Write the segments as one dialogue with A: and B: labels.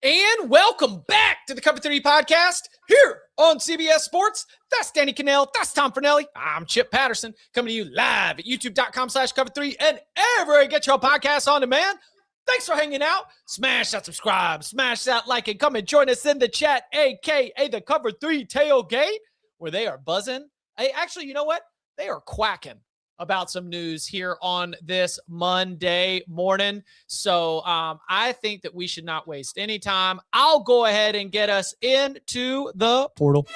A: And welcome back to the Cover 3 podcast here on CBS Sports. That's Danny Kanell. That's Tom Fornelli. I'm Chip Patterson coming to you live at youtube.com/cover3 and everywhere you get your podcasts on demand. Thanks for hanging out. Smash that subscribe, smash that like, and come and join us in the chat, a.k.a. the Cover 3 tailgate, where they are buzzing. Hey, actually, you know what? They are quacking about some news here on this Monday morning. So I think that we should not waste any time. I'll go ahead and get us into the portal.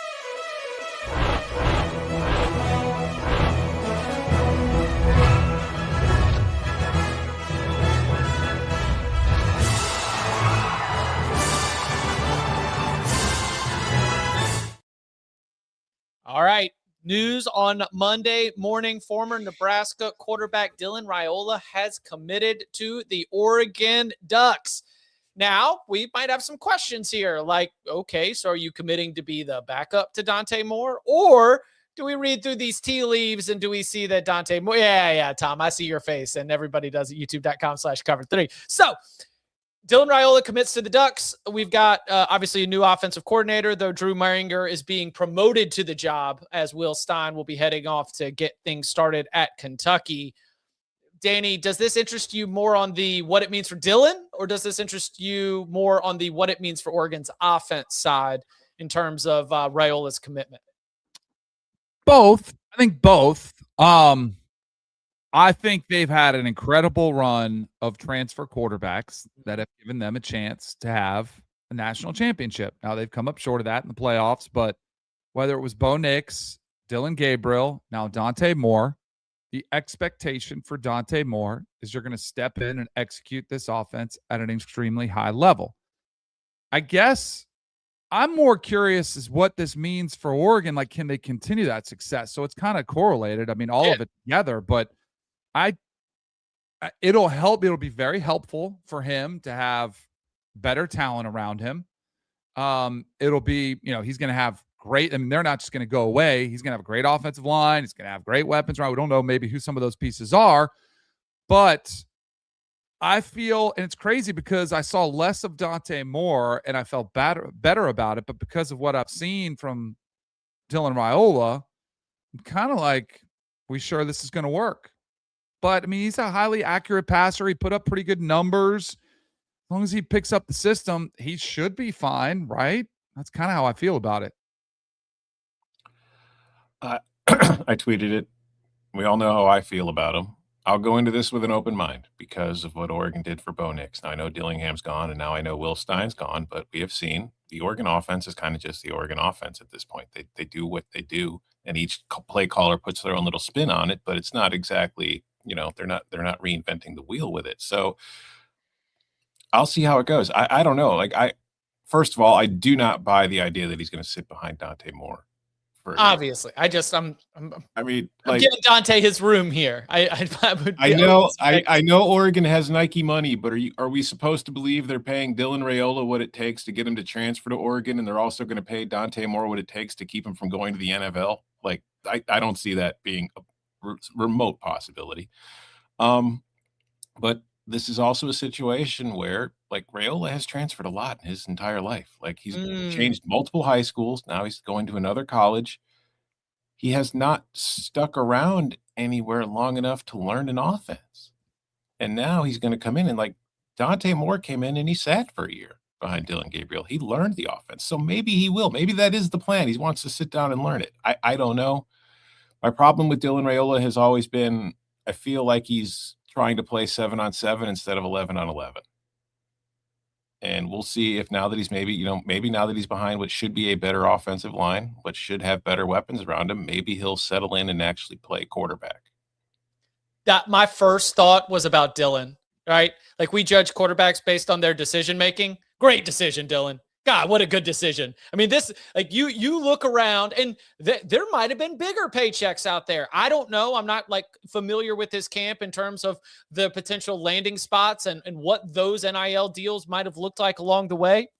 A: All right. News on Monday morning, former Nebraska quarterback Dylan Raiola has committed to the Oregon Ducks. Now, we might have some questions here like, okay, so are you committing to be the backup to Dante Moore? Or do we read through these tea leaves and do we see that Dante Moore? Yeah, Tom, I see your face, and everybody does at youtube.com/cover3. So, Dylan Raiola commits to the Ducks. We've got obviously a new offensive coordinator, though Drew Maringer is being promoted to the job as Will Stein will be heading off to get things started at Kentucky. Danny, does this interest you more on the what it means for Dylan, or does this interest you more on the what it means for Oregon's offense side in terms of Raiola's commitment?
B: Both. I think both. I think they've had an incredible run of transfer quarterbacks that have given them a chance to have a national championship. Now, they've come up short of that in the playoffs, but whether it was Bo Nix, Dylan Gabriel, now Dante Moore, the expectation for Dante Moore is you're going to step in and execute this offense at an extremely high level. I guess I'm more curious as what this means for Oregon. Like, can they continue that success? So it's kind of correlated. I mean, all of it together, but it'll help. It'll be very helpful for him to have better talent around him. It'll be, he's going to have great. I mean, they're not just going to go away. He's going to have a great offensive line. He's going to have great weapons around. We don't know maybe who some of those pieces are, but I feel, and it's crazy because I saw less of Dante Moore and I felt better about it. But because of what I've seen from Dylan Raiola, I'm kind of like, we sure this is going to work? But, I mean, he's a highly accurate passer. He put up pretty good numbers. As long as he picks up the system, he should be fine, right? That's kind of how I feel about it.
C: I tweeted it. We all know how I feel about him. I'll go into this with an open mind because of what Oregon did for Bo Nix. Now, I know Dillingham's gone, and now I know Will Stein's gone, but we have seen the Oregon offense is kind of just the Oregon offense at this point. They do what they do, and each play caller puts their own little spin on it, but it's not exactly – they're not reinventing the wheel with it. So I'll see how it goes. I don't know. First of all, I do not buy the idea that he's going to sit behind Dante Moore.
A: Obviously, I'm giving Dante his room here. I
C: know Oregon has Nike money, but are we supposed to believe they're paying Dylan Raiola what it takes to get him to transfer to Oregon, and they're also going to pay Dante Moore what it takes to keep him from going to the NFL? I don't see that being a remote possibility. But this is also a situation where Raiola has transferred a lot in his entire life. He's changed multiple high schools. Now he's going to another college. He has not stuck around anywhere long enough to learn an offense. And now he's going to come in and Dante Moore came in and he sat for a year behind Dylan Gabriel. He learned the offense. So maybe he will. Maybe that is the plan. He wants to sit down and learn it. I don't know. My problem with Dylan Raiola has always been, I feel like he's trying to play 7-on-7 instead of 11-on-11. And we'll see if now that he's maybe now that he's behind what should be a better offensive line, what should have better weapons around him, maybe he'll settle in and actually play quarterback.
A: My first thought was about Dylan, right? We judge quarterbacks based on their decision-making. Great decision, Dylan. God, what a good decision. I mean, this, you look around and there might have been bigger paychecks out there. I don't know. I'm not familiar with his camp in terms of the potential landing spots and what those NIL deals might have looked like along the way.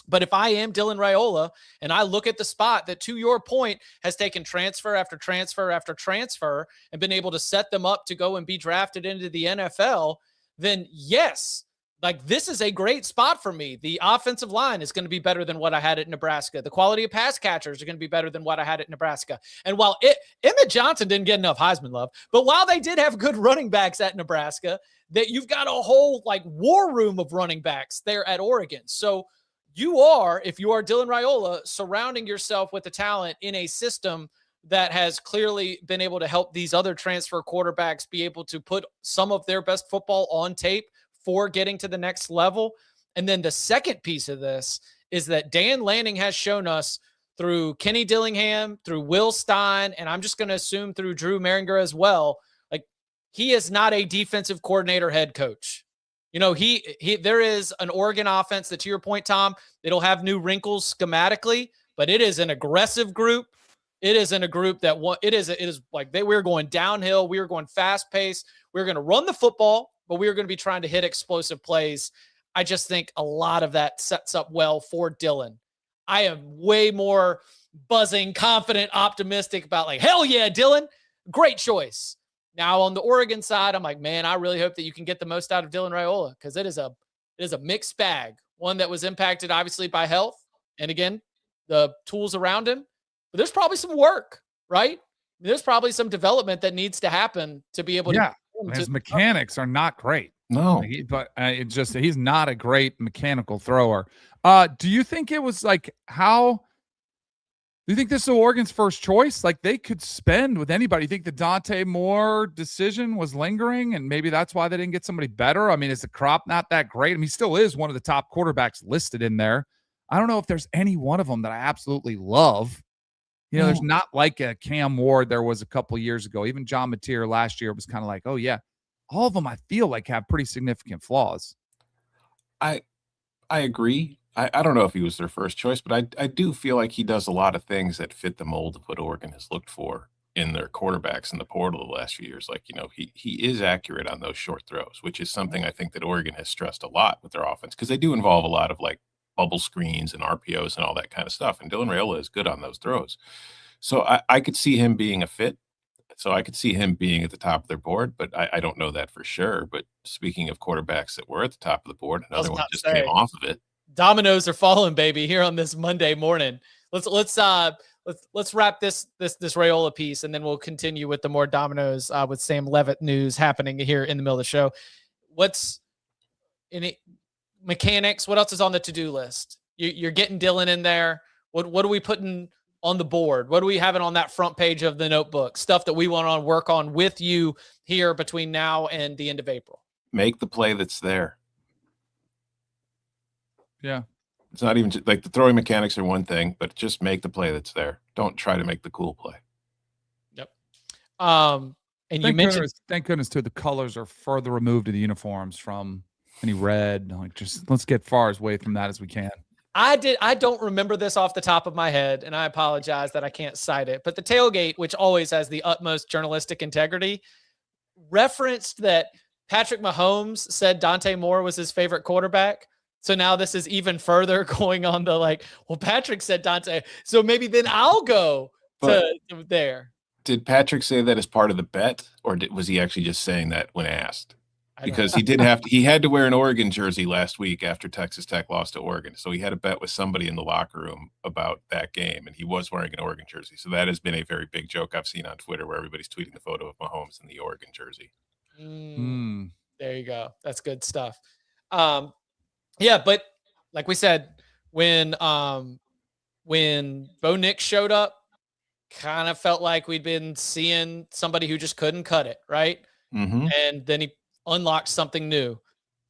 A: But if I am Dylan Raiola and I look at the spot that, to your point, has taken transfer after transfer after transfer and been able to set them up to go and be drafted into the NFL, then yes, like, this is a great spot for me. The offensive line is going to be better than what I had at Nebraska. The quality of pass catchers are going to be better than what I had at Nebraska. And while Emmett Johnson didn't get enough Heisman love, but while they did have good running backs at Nebraska, that you've got a whole like war room of running backs there at Oregon. So you are, if you are Dylan Raiola, surrounding yourself with the talent in a system that has clearly been able to help these other transfer quarterbacks be able to put some of their best football on tape for getting to the next level. And then the second piece of this is that Dan Lanning has shown us through Kenny Dillingham, through Will Stein, and I'm just going to assume through Drew Maringer as well, like, he is not a defensive coordinator head coach. You know, there is an Oregon offense that, to your point, Tom, it'll have new wrinkles schematically, but it is an aggressive group. It is in a group that it is like we're going downhill. We are going fast paced. We're going to run the football, but we're going to be trying to hit explosive plays. I just think a lot of that sets up well for Dylan. I am way more buzzing, confident, optimistic about like, hell yeah, Dylan, great choice. Now on the Oregon side, I'm like, man, I really hope that you can get the most out of Dylan Raiola, because it is a mixed bag. One that was impacted obviously by health, and again, the tools around him. But there's probably some work, right? There's probably some development that needs to happen to be able to.
B: His mechanics are not great.
C: No,
B: it's just he's not a great mechanical thrower. Do you think it was like how? Do you think this is Oregon's first choice? Like, they could spend with anybody. You think the Dante Moore decision was lingering, and maybe that's why they didn't get somebody better? I mean, is the crop not that great? I mean, he still is one of the top quarterbacks listed in there. I don't know if there's any one of them that I absolutely love. You know, there's not like a Cam Ward there was a couple of years ago. Even John Mateer last year was kind of like, oh, yeah. All of them I feel like have pretty significant flaws.
C: I agree. I don't know if he was their first choice, but I do feel like he does a lot of things that fit the mold of what Oregon has looked for in their quarterbacks in the portal the last few years. Like, you know, he is accurate on those short throws, which is something I think that Oregon has stressed a lot with their offense, because they do involve a lot of like bubble screens and RPOs and all that kind of stuff. And Dylan Raiola is good on those throws. So I could see him being a fit. So I could see him being at the top of their board, but I don't know that for sure. But speaking of quarterbacks that were at the top of the board, another one just came off of it.
A: Dominoes are falling, baby, here on this Monday morning. Let's wrap this Raiola piece, and then we'll continue with the more dominoes with Sam Leavitt news happening here in the middle of the show. What's in it? Mechanics. What else is on the to-do list? You're getting Dylan in there. What are we putting on the board? What are we having on that front page of the notebook? Stuff that we want to work on with you here between now and the end of April.
C: Make the play that's there.
B: Yeah.
C: It's not even like the throwing mechanics are one thing, but just make the play that's there. Don't try to make the cool play.
A: Yep. And you mentioned,
B: thank goodness too, the colors are further removed of the uniforms from any red. Like, just let's get far away from that as we can.
A: I don't remember this off the top of my head, and I apologize that I can't cite it, but the tailgate, which always has the utmost journalistic integrity, referenced that Patrick Mahomes said Dante Moore was his favorite quarterback. So now this is even further going on the like, well, Patrick said Dante, so maybe then I'll go to there.
C: Did Patrick say that as part of the bet, or was he actually just saying that when asked? Because he had to wear an Oregon jersey last week after Texas Tech lost to Oregon. So he had a bet with somebody in the locker room about that game, and he was wearing an Oregon jersey. So that has been a very big joke I've seen on Twitter, where everybody's tweeting the photo of Mahomes in the Oregon jersey.
A: There you go. That's good stuff. Yeah, but like we said, when Bo Nix showed up, kind of felt like we'd been seeing somebody who just couldn't cut it, right?
C: Mm-hmm.
A: And then he unlocked something new.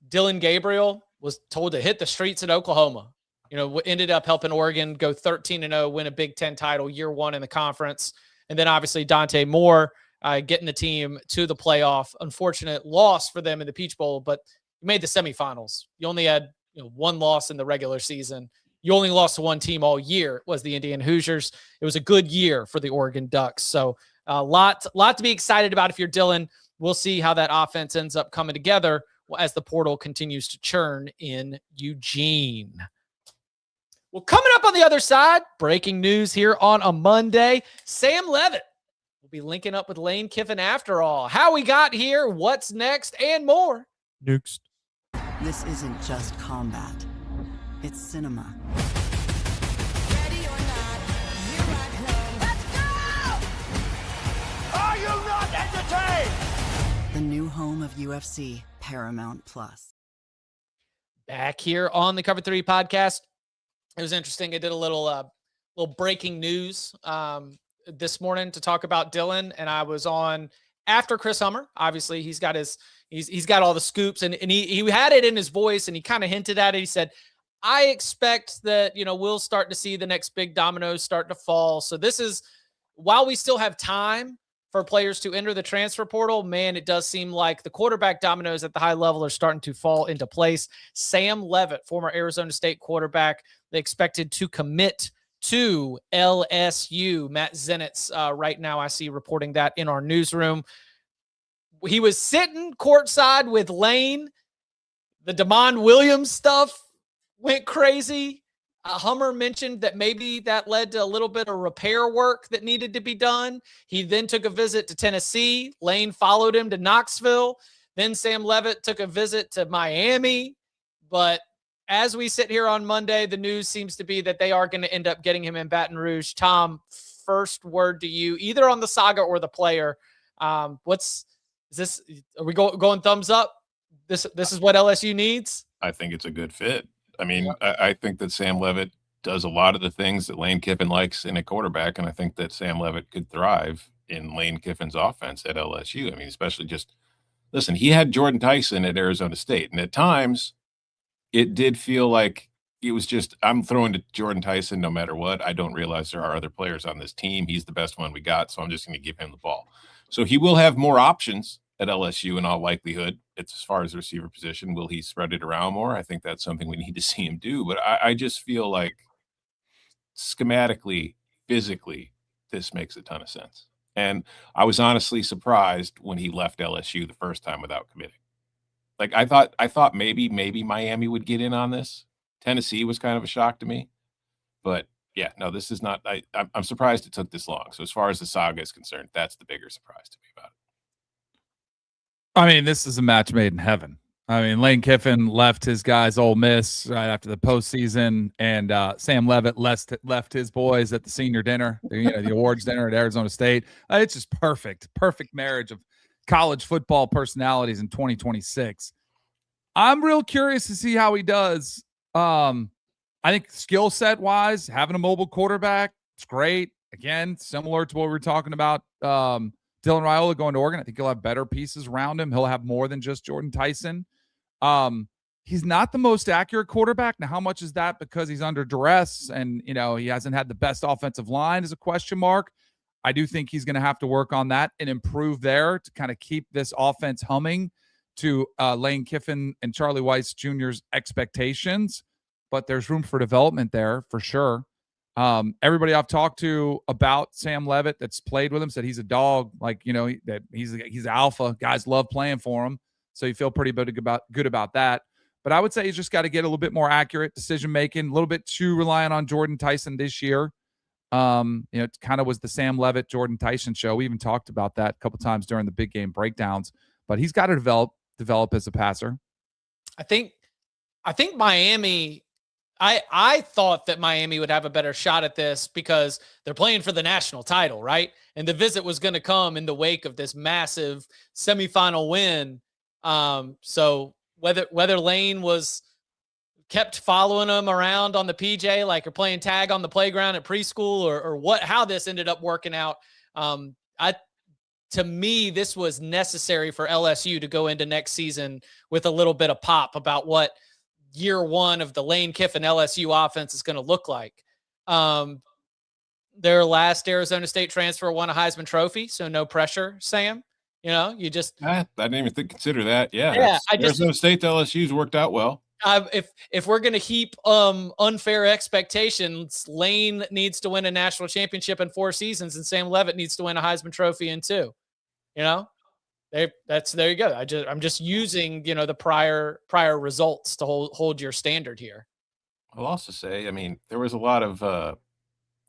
A: Dylan Gabriel was told to hit the streets in Oklahoma. You know, ended up helping Oregon go 13-0, win a Big Ten title, year one in the conference. And then obviously Dante Moore getting the team to the playoff. Unfortunate loss for them in the Peach Bowl, but you made the semifinals. You only had one loss in the regular season. You only lost to one team all year. It was the Indiana Hoosiers. It was a good year for the Oregon Ducks. So a lot to be excited about if you're Dylan. We'll see how that offense ends up coming together as the portal continues to churn in Eugene. Well, coming up on the other side, breaking news here on a Monday, Sam Leavitt will be linking up with Lane Kiffin after all. How we got here, what's next, and more.
B: Next.
D: This isn't just combat. It's cinema.
E: Ready or not, here I come. Let's go!
F: Are you not entertained?
D: The new home of UFC, Paramount Plus.
A: Back here on the Cover 3 podcast. It was interesting. I did a little breaking news this morning to talk about Dylan, and I was on after Chris Hummer. Obviously, he's got all the scoops, and he had it in his voice, and he kind of hinted at it. He said, I expect that, we'll start to see the next big dominoes start to fall. So this is, while we still have time for players to enter the transfer portal, man, it does seem like the quarterback dominoes at the high level are starting to fall into place. Sam Leavitt, former Arizona State quarterback, they expected to commit to LSU. Matt Zenitz right now, I see reporting that in our newsroom. He was sitting courtside with Lane. The Damon Williams stuff went crazy. Hummer mentioned that maybe that led to a little bit of repair work that needed to be done. He then took a visit to Tennessee. Lane followed him to Knoxville. Then Sam Leavitt took a visit to Miami. But as we sit here on Monday, the news seems to be that they are going to end up getting him in Baton Rouge. Tom, first word to you, either on the saga or the player. Are we going thumbs up? This is what LSU needs?
C: I think it's a good fit. I mean, I think that Sam Leavitt does a lot of the things that Lane Kiffin likes in a quarterback, and I think that Sam Leavitt could thrive in Lane Kiffin's offense at LSU. I mean, especially listen, he had Jordan Tyson at Arizona State, and at times it did feel like it was just, I'm throwing to Jordan Tyson no matter what. I don't realize there are other players on this team. He's the best one we got, so I'm just going to give him the ball. So he will have more options at LSU in all likelihood. It's as far as the receiver position. Will he spread it around more? I think that's something we need to see him do. But I just feel like schematically, physically, this makes a ton of sense. And I was honestly surprised when he left LSU the first time without committing. Like I thought maybe Miami would get in on this. Tennessee was kind of a shock to me. But yeah, no, this is not. I'm surprised it took this long. So as far as the saga is concerned, that's the bigger surprise to me about it.
B: I mean, this is a match made in heaven. I mean, Lane Kiffin left his guys Ole Miss right after the postseason, and Sam Leavitt left his boys at the senior dinner, the awards dinner at Arizona State. It's just perfect marriage of college football personalities in 2026. I'm real curious to see how he does. I think skill set wise, having a mobile quarterback, it's great. Again, similar to what we were talking about. Dylan Raiola going to Oregon, I think he'll have better pieces around him. He'll have more than just Jordan Tyson. He's not the most accurate quarterback. Now, how much is that because he's under duress and, he hasn't had the best offensive line is a question mark. I do think he's going to have to work on that and improve there to kind of keep this offense humming to Lane Kiffin and Charlie Weiss Jr.'s expectations. But there's room for development there for sure. Everybody I've talked to about Sam Leavitt that's played with him said he's a dog, that he's alpha. Guys love playing for him. So you feel pretty good about that. But I would say he's just got to get a little bit more accurate decision-making, a little bit too reliant on Jordan Tyson this year. It kind of was the Sam Leavitt, Jordan Tyson show. We even talked about that a couple times during the big game breakdowns, but he's got to develop as a passer.
A: I think Miami, I thought that Miami would have a better shot at this because they're playing for the national title, right? And the visit was going to come in the wake of this massive semifinal win. So whether Lane was kept following him around on the PJ, like you're playing tag on the playground at preschool or how this ended up working out. To me, this was necessary for LSU to go into next season with a little bit of pop about what year one of the Lane Kiffin LSU offense is going to look like. Their last Arizona State transfer won a Heisman Trophy, so no pressure, Sam. You just
C: I didn't even consider that.
A: Yeah,
C: Arizona State to LSU's worked out well.
A: If we're going to heap unfair expectations, Lane needs to win a national championship in 4 seasons, and Sam Leavitt needs to win a Heisman Trophy in 2. There you go. I'm just using the prior results to hold your standard here.
C: I'll also say, I mean, there was a lot of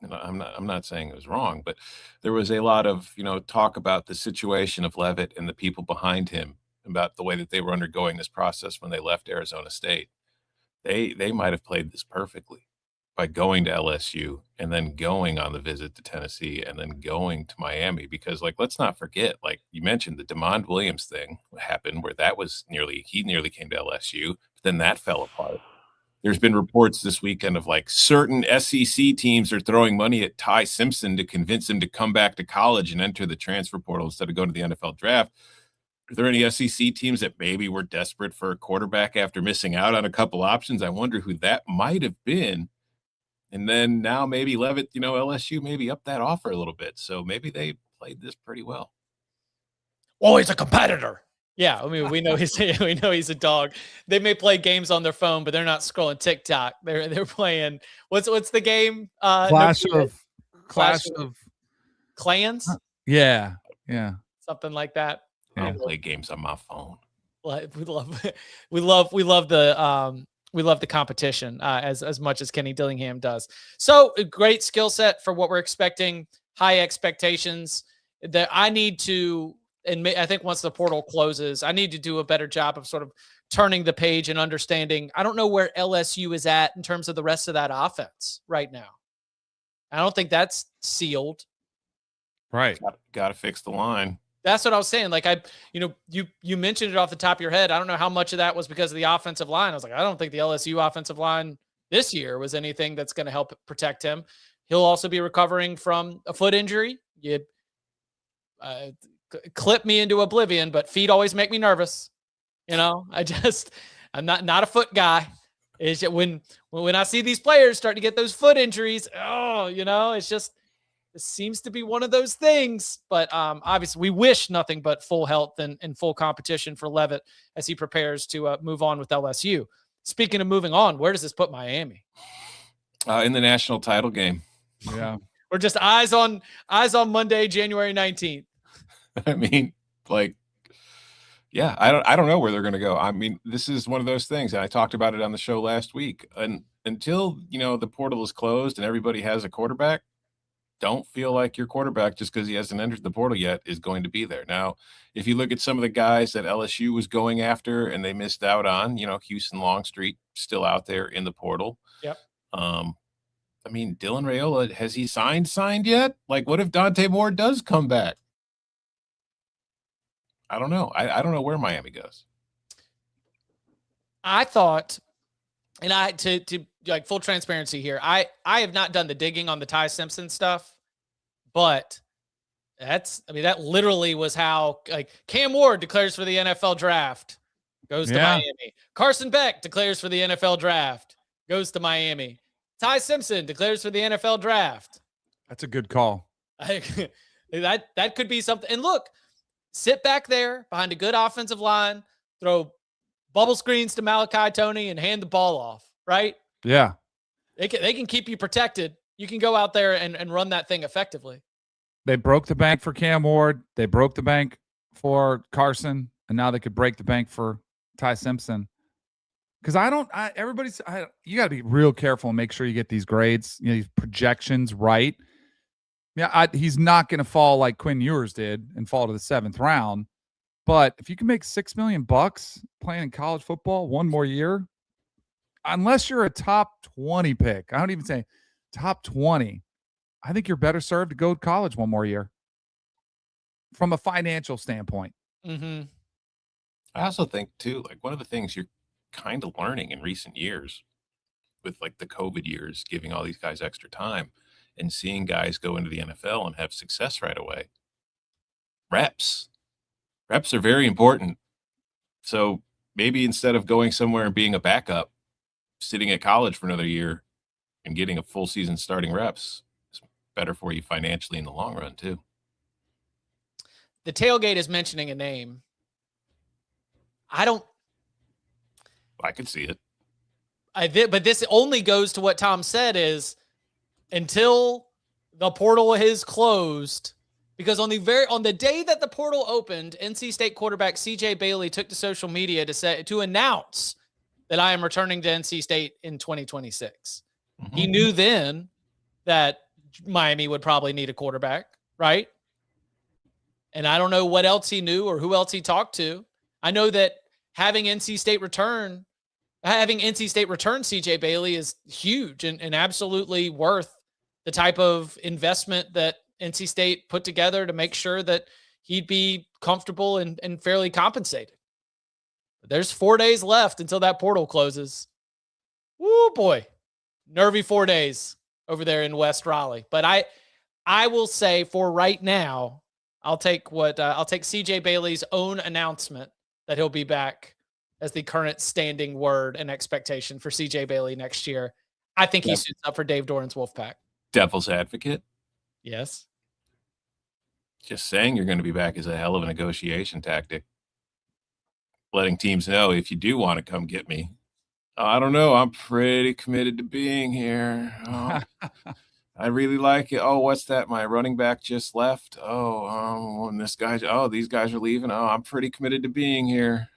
C: I'm not saying it was wrong, but there was a lot of talk about the situation of Leavitt and the people behind him about the way that they were undergoing this process when they left Arizona State. They might have played this perfectly by going to LSU and then going on the visit to Tennessee and then going to Miami, because like, let's not forget, like you mentioned, the DeMond Williams thing happened where he nearly came to LSU, but then that fell apart. There's been reports this weekend of like certain SEC teams are throwing money at Ty Simpson to convince him to come back to college and enter the transfer portal instead of going to the NFL draft. Are there any SEC teams that maybe were desperate for a quarterback after missing out on a couple options? I wonder who that might have been. And then now maybe Leavitt, LSU maybe upped that offer a little bit. So maybe they played this pretty well.
A: Oh, he's a competitor. Yeah, I mean, we know he's a dog. They may play games on their phone, but they're not scrolling TikTok. They're playing what's the game?
B: Clash of
A: Clans.
B: Yeah.
A: Something like that.
C: I don't play games on my phone.
A: We love the competition as much as Kenny Dillingham does. So a great skill set for what we're expecting. High expectations that I need to. And I think once the portal closes, I need to do a better job of sort of turning the page and understanding. I don't know where LSU is at in terms of the rest of that offense right now. I don't think that's sealed.
B: Right.
C: Got to fix the line.
A: That's what I was saying. Like you mentioned it off the top of your head. I don't know how much of that was because of the offensive line. I was like, I don't think the LSU offensive line this year was anything that's going to help protect him. He'll also be recovering from a foot injury. You clip me into oblivion, but feet always make me nervous. I'm not a foot guy. It's just when I see these players start to get those foot injuries, it seems to be one of those things. But obviously we wish nothing but full health and full competition for Leavitt as he prepares to move on with LSU. Speaking of moving on, where does this put Miami?
C: In the national title game.
B: Yeah.
A: We're just eyes on Monday, January 19th.
C: I mean, like, yeah, I don't know where they're going to go. I mean, this is one of those things, and I talked about it on the show last week. And until, the portal is closed and everybody has a quarterback, don't feel like your quarterback, just because he hasn't entered the portal yet, is going to be there. Now, if you look at some of the guys that LSU was going after and they missed out on, Houston Longstreet still out there in the portal.
A: Yep.
C: I mean, Dylan Raiola, has he signed yet? Like, what if Dante Moore does come back? I don't know. I don't know where Miami goes.
A: I thought, and to like full transparency here, I have not done the digging on the Ty Simpson stuff, but that literally was how, like, Cam Ward declares for the NFL draft, goes to Miami. Carson Beck declares for the NFL draft, goes to Miami. Ty Simpson declares for the NFL draft.
B: That's a good call.
A: That could be something. And look, sit back there behind a good offensive line, throw bubble screens to Malachi Toney, and hand the ball off, right?
B: Yeah.
A: They can keep you protected. You can go out there and run that thing effectively.
B: They broke the bank for Cam Ward. They broke the bank for Carson, and now they could break the bank for Ty Simpson. Because you got to be real careful and make sure you get these grades, these projections right. Yeah, he's not going to fall like Quinn Ewers did and fall to the 7th round. But if you can make $6 million playing in college football one more year, unless you're a top 20 pick, I don't even say top 20, I think you're better served to go to college one more year from a financial standpoint.
A: Mm-hmm.
C: I also think, too, like, one of the things you're kind of learning in recent years with, like, the COVID years, giving all these guys extra time and seeing guys go into the NFL and have success right away. Reps are very important. So maybe instead of going somewhere and being a backup, sitting at college for another year and getting a full season starting reps is better for you financially in the long run, too.
A: The tailgate is mentioning a name. I
C: could see it.
A: But this only goes to what Tom said is until the portal is closed, because on the day that the portal opened, NC State quarterback CJ Bailey took to social media to announce that I am returning to NC State in 2026. Mm-hmm. He knew then that Miami would probably need a quarterback, right? And I don't know what else he knew or who else he talked to, I know that having NC State return CJ Bailey is huge and absolutely worth the type of investment that NC State put together to make sure that he'd be comfortable and fairly compensated. But there's 4 days left until that portal closes. Woo boy. Nervy 4 days over there in West Raleigh. But I will say for right now, I'll take CJ Bailey's own announcement that he'll be back as the current standing word and expectation for CJ Bailey next year. I think he suits up for Dave Doran's Wolfpack.
C: Devil's advocate.
A: Yes.
C: Just saying you're going to be back is a hell of a negotiation tactic. Letting teams know if you do want to come get me. I don't know. I'm pretty committed to being here. Oh, I really like it. Oh, what's that? My running back just left. And these guys are leaving. Oh, I'm pretty committed to being here.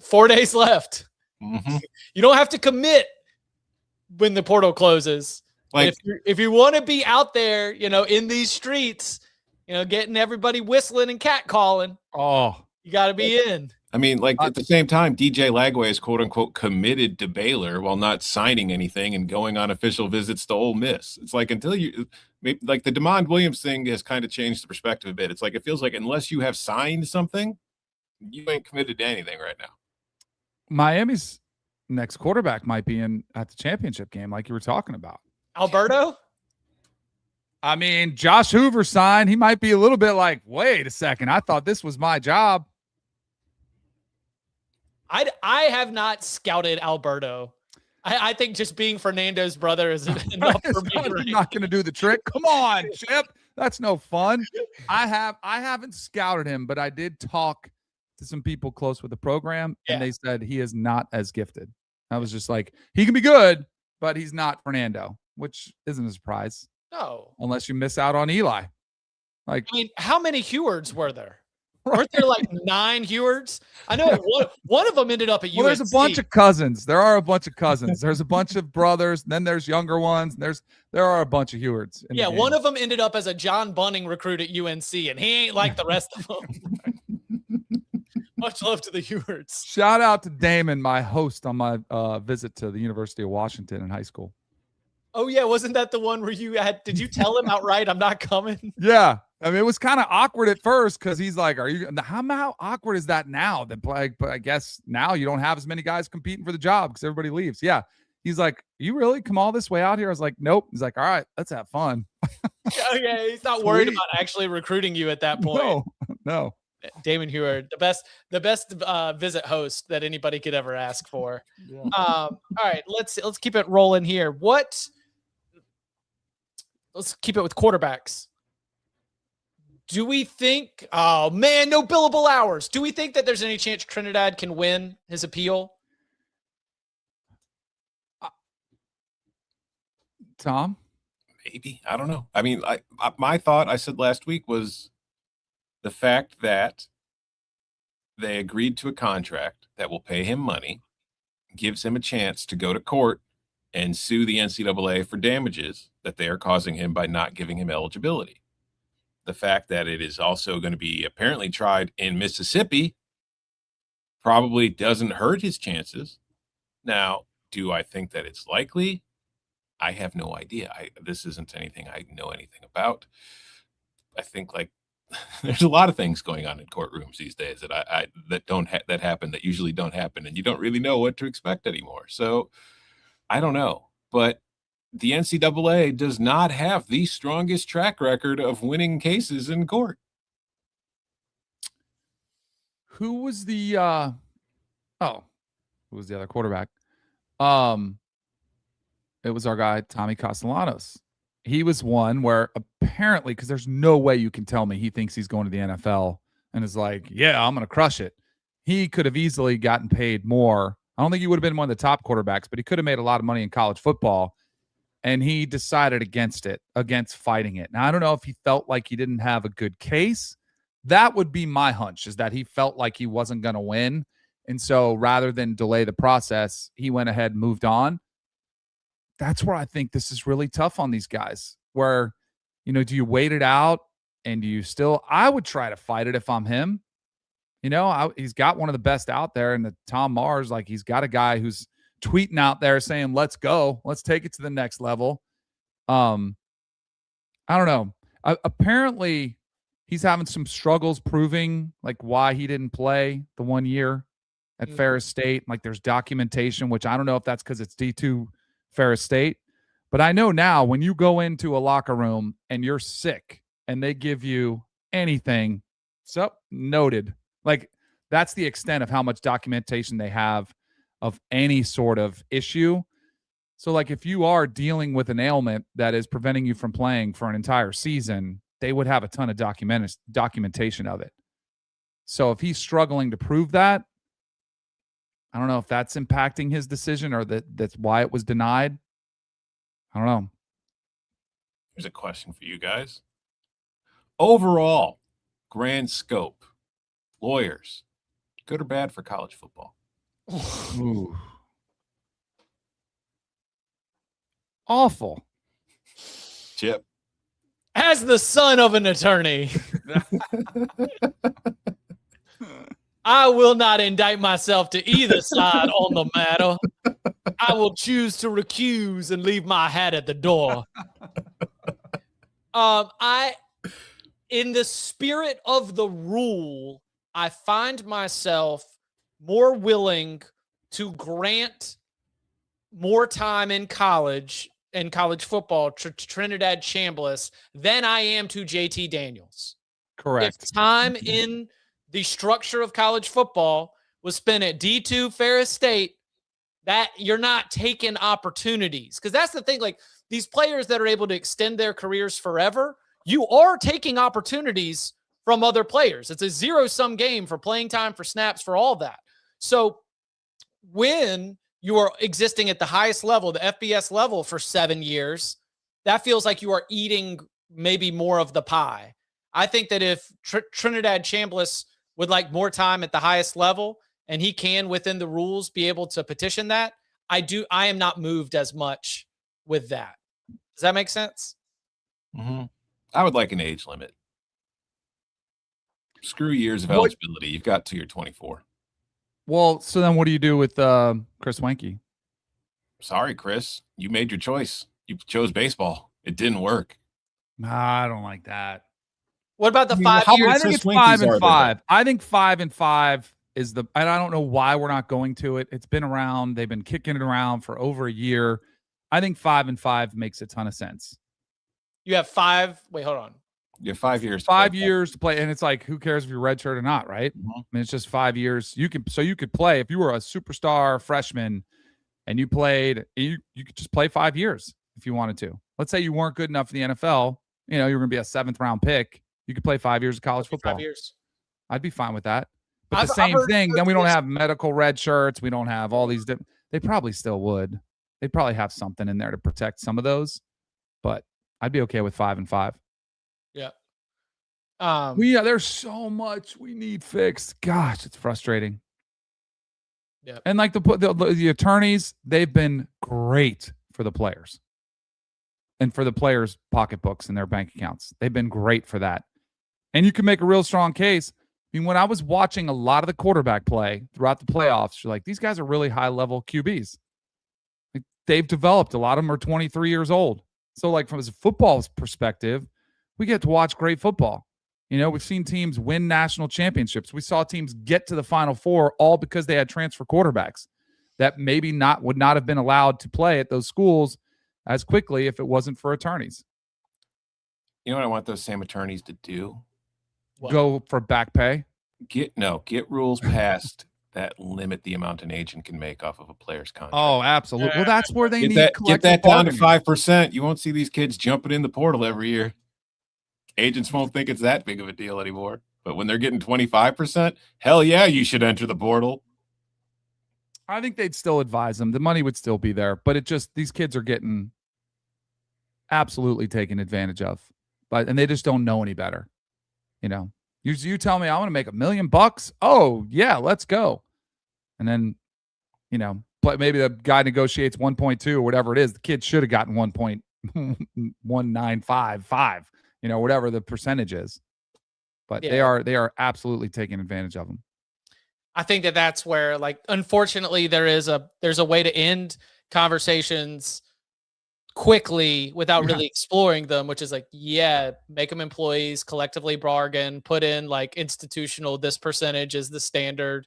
A: 4 days left.
C: Mm-hmm.
A: You don't have to commit when the portal closes. Like if you want to be out there, in these streets, getting everybody whistling and catcalling.
B: Oh,
A: you got to be in.
C: I mean, at the same time, DJ Lagway is quote unquote committed to Baylor while not signing anything and going on official visits to Ole Miss. It's like until the DeMond Williams thing has kind of changed the perspective a bit. It's like it feels like unless you have signed something, you ain't committed to anything right now.
B: Miami's next quarterback might be at the championship game, like you were talking about.
A: Alberto?
B: I mean, Josh Hoover signed. He might be a little bit like, wait a second, I thought this was my job.
A: I have not scouted Alberto. I think just being Fernando's brother is enough for me.
B: You're not going to do the trick. Come on, Chip. That's no fun. I haven't scouted him, but I did talk to some people close with the program, and they said he is not as gifted. I was just like, he can be good, but he's not Fernando, which isn't a surprise.
A: No.
B: Unless you miss out on Eli.
A: I mean, how many Hewards were there? Weren't there like 9 Hewards? I know one of them ended up at UNC.
B: Well, there's a bunch of cousins. There are a bunch of cousins. There's a bunch of brothers. And then there's younger ones. And there are a bunch of Hewards.
A: Yeah, one of them ended up as a John Bunning recruit at UNC, and he ain't like the rest of them. Much love to the Hewards.
B: Shout out to Damon, my host on my visit to the University of Washington in high school.
A: Oh, yeah. Wasn't that the one where did you tell him outright, I'm not coming?
B: Yeah. I mean, it was kind of awkward at first because he's like, how awkward is that now? But I guess now you don't have as many guys competing for the job because everybody leaves. Yeah. He's like, you really come all this way out here? I was like, nope. He's like, all right, let's have fun.
A: Oh, yeah. He's not worried about actually recruiting you at that point.
B: No.
A: Damon Heward, the best visit host that anybody could ever ask for. Yeah. All right, let's keep it rolling here. Let's keep it with quarterbacks. Do we think, oh man, no billable hours. Do we think that there's any chance Trinidad can win his appeal?
B: Tom?
C: Maybe. I don't know. I mean, my thought I said last week was the fact that they agreed to a contract that will pay him money, gives him a chance to go to court and sue the NCAA for damages that they are causing him by not giving him eligibility. The fact that it is also going to be apparently tried in Mississippi probably doesn't hurt his chances. Now, do I think that it's likely? I have no idea. This isn't anything I know anything about. I think there's a lot of things going on in courtrooms these days that happen that usually don't happen, and you don't really know what to expect anymore. So I don't know, but the NCAA does not have the strongest track record of winning cases in court.
B: Who was the other quarterback? It was our guy, Tommy Castellanos. He was one where apparently, because there's no way you can tell me he thinks he's going to the NFL and is like, yeah, I'm going to crush it. He could have easily gotten paid more. I don't think he would have been one of the top quarterbacks, but he could have made a lot of money in college football. And he decided against fighting it. Now, I don't know if he felt like he didn't have a good case. That would be my hunch, is that he felt like he wasn't going to win. And so rather than delay the process, he went ahead and moved on. That's where I think this is really tough on these guys, where, do you wait it out and do you still, I would try to fight it if I'm him. He's got one of the best out there, and the Tom Mars, like he's got a guy who's tweeting out there saying, "Let's go, let's take it to the next level." I don't know. Apparently, he's having some struggles proving like why he didn't play the 1 year at Ferris State. Like there's documentation, which I don't know if that's because it's D2 Ferris State, but I know now when you go into a locker room and you're sick and they give you anything, so noted. Like that's the extent of how much documentation they have of any sort of issue. So like if you are dealing with an ailment that is preventing you from playing for an entire season, they would have a ton of documentation of it. So if he's struggling to prove that, I don't know if that's impacting his decision or that's why it was denied. I don't know.
C: Here's a question for you guys. Overall, grand scope, lawyers, good or bad for college football?
B: Ooh. Awful.
C: Chip.
A: As the son of an attorney, I will not indict myself to either side on the matter. I will choose to recuse and leave my hat at the door. In the spirit of the rule, I find myself more willing to grant more time in college football to Trinidad Chambliss than I am to JT Daniels.
B: Correct.
A: If time in the structure of college football was spent at D2 Ferris State, that you're not taking opportunities. Because that's the thing, like these players that are able to extend their careers forever, you are taking opportunities from other players. It's a zero-sum game for playing time, for snaps, for all that. So when you are existing at the highest level, the FBS level for 7 years, that feels like you are eating maybe more of the pie. I think that if Trinidad Chambliss would like more time at the highest level and he can within the rules be able to petition that, I am not moved as much with that. Does that make sense?
C: Mm-hmm. I would like an age limit. Screw years of eligibility. You've got till you're 24.
B: Well, so then what do you do with Chris Wenke?
C: Sorry, Chris. You made your choice. You chose baseball. It didn't work.
B: Nah, I don't like that.
A: What about the 5 years?
B: I think it's 5 and 5. I think 5 and 5 is and I don't know why we're not going to it. It's been around. They've been kicking it around for over a year. I think 5 and 5 makes a ton of sense.
A: You have 5. Wait, hold on.
C: You have 5 years.
B: 5 years to play. And it's like, who cares if you're redshirt or not, right?
C: Mm-hmm.
B: I mean, it's just 5 years. You could play if you were a superstar freshman and you played, you could just play 5 years if you wanted to. Let's say you weren't good enough for the NFL. You're going to be a 7th round pick. You could play 5 years of college football.
A: 5 years.
B: I'd be fine with that. But the same thing, then we don't have medical red shirts. We don't have all these. They probably still would. They'd probably have something in there to protect some of those. But I'd be okay with 5 and 5.
A: Yeah.
B: There's so much we need fixed. Gosh, it's frustrating.
A: Yeah.
B: And like the attorneys, they've been great for the players and for the players' pocketbooks and their bank accounts. They've been great for that. And you can make a real strong case. I mean, when I was watching a lot of the quarterback play throughout the playoffs, you're like, these guys are really high-level QBs. Like, they've developed. A lot of them are 23 years old. So, like, from a football perspective, we get to watch great football. We've seen teams win national championships. We saw teams get to the Final Four all because they had transfer quarterbacks that maybe would not have been allowed to play at those schools as quickly if it wasn't for attorneys.
C: You know what I want those same attorneys to do?
A: What?
B: Go for back pay.
C: Get rules passed that limit the amount an agent can make off of a player's contract.
B: Oh, absolutely. Well, that's where they
C: get that down to 5%. You won't see these kids jumping in the portal every year. Agents won't think it's that big of a deal anymore. But when they're getting 25%, hell yeah, you should enter the portal.
B: I think they'd still advise them. The money would still be there, but these kids are getting absolutely taken advantage of. And they just don't know any better. You tell me I want to make $1 million. Oh yeah, let's go. And then, maybe the guy negotiates 1.2 or whatever it is. The kid should have gotten 1.1955, whatever the percentage is. But they are absolutely taking advantage of them.
A: I think that's where, like, unfortunately, there's a way to end conversations quickly without really exploring them, which is like, yeah, make them employees, collectively bargain, put in like institutional, this percentage is the standard.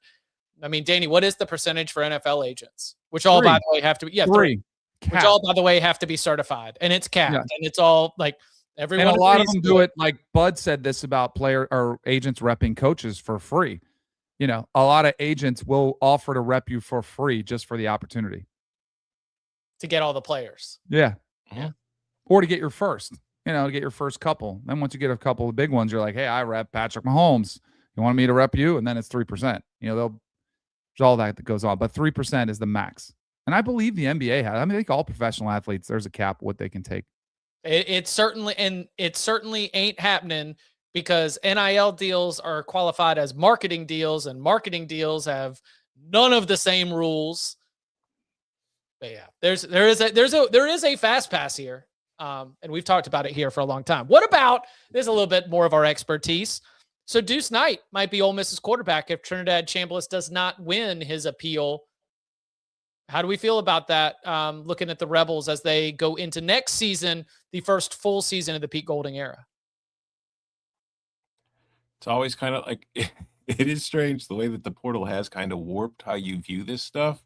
A: I mean, Danny, what is the percentage for NFL agents? Which all, by the way, have to be,
B: three.
A: Which all, by the way, have to be certified, and it's capped, and it's all like everyone.
B: And a lot of them do it. Like Bud said this about player or agents repping coaches for free. You know, a lot of agents will offer to rep you for free just for the opportunity
A: to get all the players.
B: Yeah.
A: Yeah.
B: Or to get your first, to get your first couple. Then once you get a couple of big ones, you're like, hey, I rep Patrick Mahomes. You want me to rep you? And then it's 3%. There's all that goes on. But 3% is the max. And I believe the NBA has. I think all professional athletes, there's a cap what they can take.
A: It certainly ain't happening because NIL deals are qualified as marketing deals, and marketing deals have none of the same rules. But yeah, there is a fast pass here, and we've talked about it here for a long time. What about this? A little bit more of our expertise. So Deuce Knight might be Ole Miss's quarterback if Trinidad Chambliss does not win his appeal. How do we feel about that? Looking at the Rebels as they go into next season, the first full season of the Pete Golding era.
C: It's always kind of like it is strange the way that the portal has kind of warped how you view this stuff,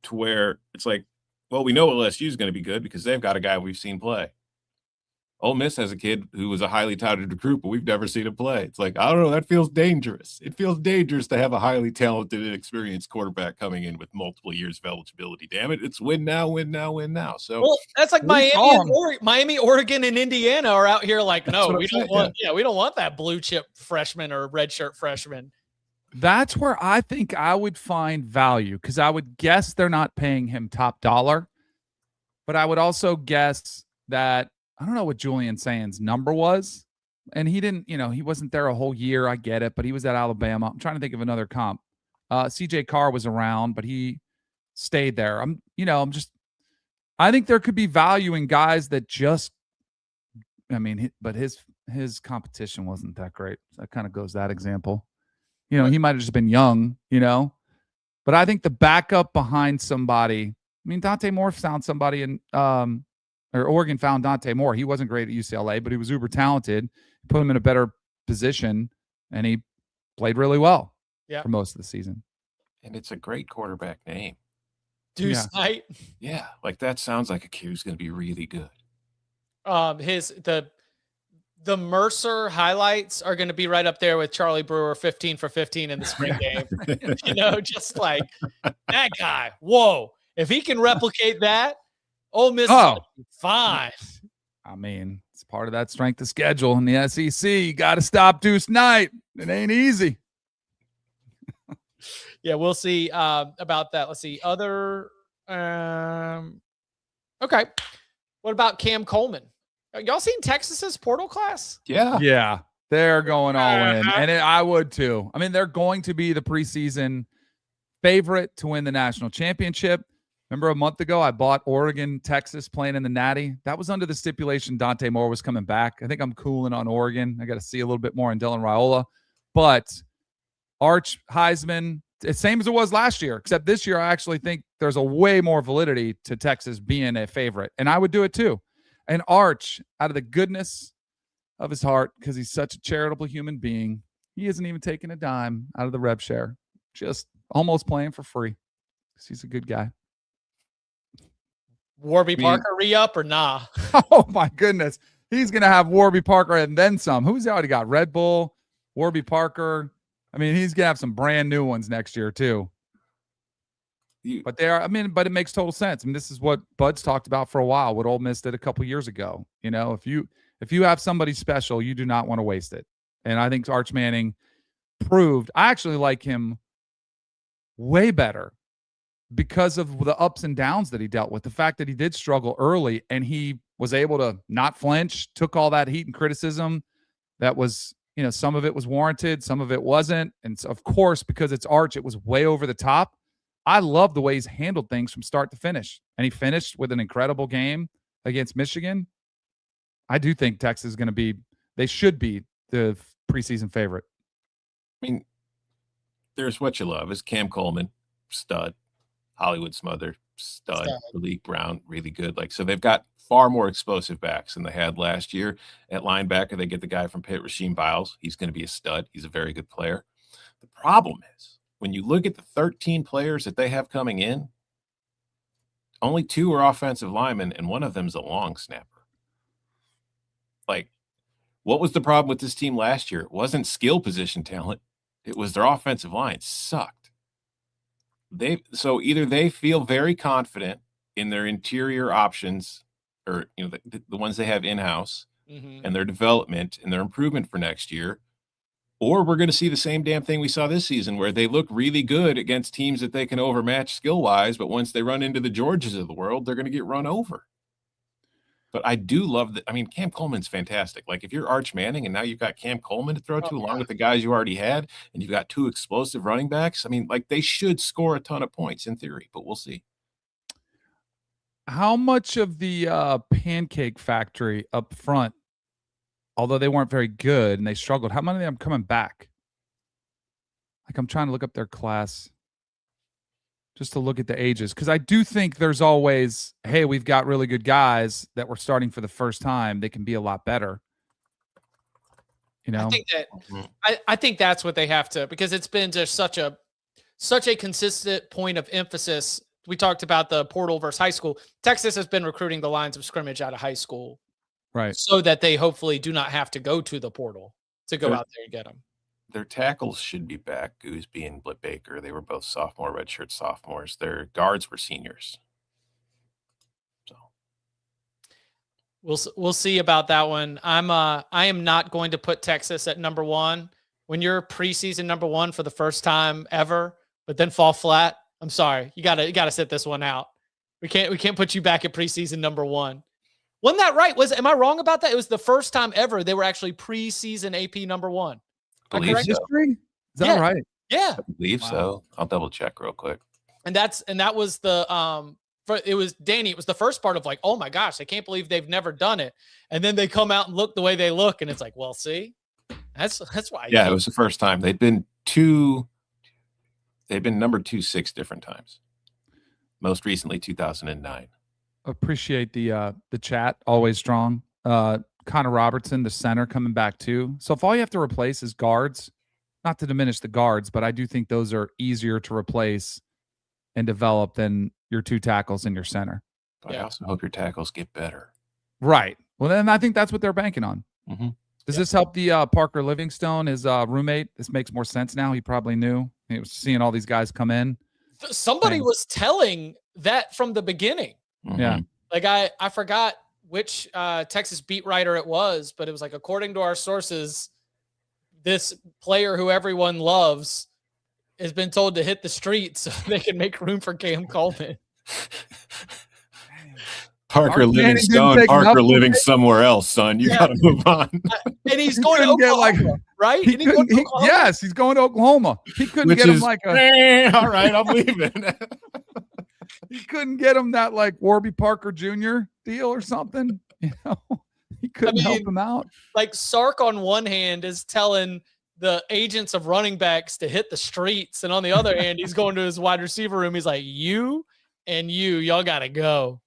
C: to where it's like, well, we know LSU is going to be good because they've got a guy we've seen play. Ole Miss has a kid who was a highly touted recruit, but we've never seen him play. It's like, I don't know, that feels dangerous. It feels dangerous to have a highly talented and experienced quarterback coming in with multiple years of eligibility. Damn it, it's win now, win now, win now. So
A: that's like Miami, Oregon, and Indiana are out here like, no, we don't want that blue chip freshman or redshirt freshman.
B: That's where I think I would find value, because I would guess they're not paying him top dollar, but I would also guess that I don't know what Julian Sands' number was, and he didn't, he wasn't there a whole year. I get it, but he was at Alabama. I'm trying to think of another comp. CJ Carr was around, but he stayed there. I think there could be value in guys that but his competition wasn't that great. So that kind of goes that example. He might have just been young, but I think the backup behind somebody, Dante Moore found somebody in, or Oregon found Dante Moore. He wasn't great at UCLA, but he was uber talented, put him in a better position, and he played really well for most of the season.
C: And it's a great quarterback name.
A: Deuce Knight.
C: Yeah, like that sounds like a kid who's going to be really good.
A: The Mercer highlights are going to be right up there with Charlie Brewer 15 for 15 in the spring game. Just like that guy. Whoa. If he can replicate that, Ole Miss is fine.
B: It's part of that strength of schedule in the SEC. You got to stop Deuce Knight. It ain't easy.
A: Yeah, we'll see about that. Let's see. Other okay. What about Cam Coleman? Y'all seen Texas's portal class?
B: Yeah. They're going all in. And I would too. They're going to be the preseason favorite to win the national championship. Remember a month ago, I bought Oregon, Texas playing in the Natty. That was under the stipulation Dante Moore was coming back. I think I'm cooling on Oregon. I got to see a little bit more on Dylan Raiola. But Arch, Heisman, it's same as it was last year, except this year I actually think there's a way more validity to Texas being a favorite. And I would do it too. And Arch, out of the goodness of his heart, because he's such a charitable human being, he isn't even taking a dime out of the rev share. Just almost playing for free because he's a good guy.
A: Warby Parker re-up or nah?
B: Oh, my goodness. He's going to have Warby Parker and then some. Who's already got? Red Bull, Warby Parker. He's going to have some brand new ones next year, too. But but it makes total sense. This is what Bud's talked about for a while, what Ole Miss did a couple years ago. If you have somebody special, you do not want to waste it. And I think Arch Manning proved, I actually like him way better because of the ups and downs that he dealt with. The fact that he did struggle early and he was able to not flinch, took all that heat and criticism that was, some of it was warranted, some of it wasn't. And so, of course, because it's Arch, it was way over the top. I love the way he's handled things from start to finish. And he finished with an incredible game against Michigan. I do think Texas is going to they should be the preseason favorite.
C: there's what you love is Cam Coleman, stud, Hollywood Smother, stud, Malik Brown, really good. Like, so they've got far more explosive backs than they had last year. At linebacker, they get the guy from Pitt, Rasheem Biles. He's going to be a stud. He's a very good player. The problem is when you look at the 13 players that they have coming in, only 2 are offensive linemen, and one of them is a long snapper. Like, what was the problem with this team last year? It wasn't skill position talent. It was their offensive line sucked. So either they feel very confident in their interior options, or the ones they have in-house, and their development and their improvement for next year, or we're going to see the same damn thing we saw this season where they look really good against teams that they can overmatch skill-wise, but once they run into the Georges of the world, they're going to get run over. But I do love that. I mean, Cam Coleman's fantastic. Like, if you're Arch Manning and now you've got Cam Coleman to throw to along with the guys you already had, and you've got 2 explosive running backs, I mean, like, they should score a ton of points in theory, but we'll see.
B: How much of the Pancake Factory up front, although they weren't very good and they struggled, how many of them are coming back? Like, I'm trying to look up their class just to look at the ages, because I do think there's always, hey, we've got really good guys that we're starting for the first time. They can be a lot better.
A: I think that's what they have to, because it's been just such a consistent point of emphasis. We talked about the portal versus high school. Texas has been recruiting the lines of scrimmage out of high school,
B: right?
A: So that they hopefully do not have to go to the portal to go out there and get them.
C: Their tackles should be back. Gooseby and Blip Baker. They were both redshirt sophomores. Their guards were seniors. So
A: we'll see about that one. I am not going to put Texas at number 1. When you're preseason number 1 for the first time ever, but then fall flat, I'm sorry. You gotta sit this one out. We can't put you back at preseason number 1. Wasn't that right? Am I wrong about that? It was the first time ever they were actually preseason AP number 1.
C: Believe so.
B: Is that right?
A: Yeah.
C: I believe so. I'll double check real quick.
A: And that was the it was Danny. It was the first part of like, oh my gosh, I can't believe they've never done it. And then they come out and look the way they look, and it's like, well, see, that's why.
C: Yeah, it was the first time. They'd been number 2 6 different times. Most recently, 2009.
B: Appreciate the chat. Always strong. Connor Robertson, the center, coming back too. So if all you have to replace is guards, not to diminish the guards, but I do think those are easier to replace and develop than your 2 tackles and your center.
C: But I also hope your tackles get better.
B: Right. Well, then I think that's what they're banking on.
C: Mm-hmm.
B: Does this help the Parker Livingstone, his roommate? This makes more sense now. He probably knew. He was seeing all these guys come in.
A: Somebody was telling that from the beginning.
C: Mm-hmm.
B: Yeah.
A: Like I forgot which Texas beat writer it was, but it was like, according to our sources, this player who everyone loves has been told to hit the streets so they can make room for Cam Coleman.
C: Parker Livingstone, Parker living somewhere else, son. You got to move on.
A: And he's going to Oklahoma, right?
B: Yes, he's going to Oklahoma. He couldn't get him like
C: all right, I'm leaving.
B: He couldn't get him that like Warby Parker Jr. deal or something. He couldn't help him out.
A: Like Sark on one hand is telling the agents of running backs to hit the streets, and on the other hand, he's going to his wide receiver room. He's like, y'all got to go.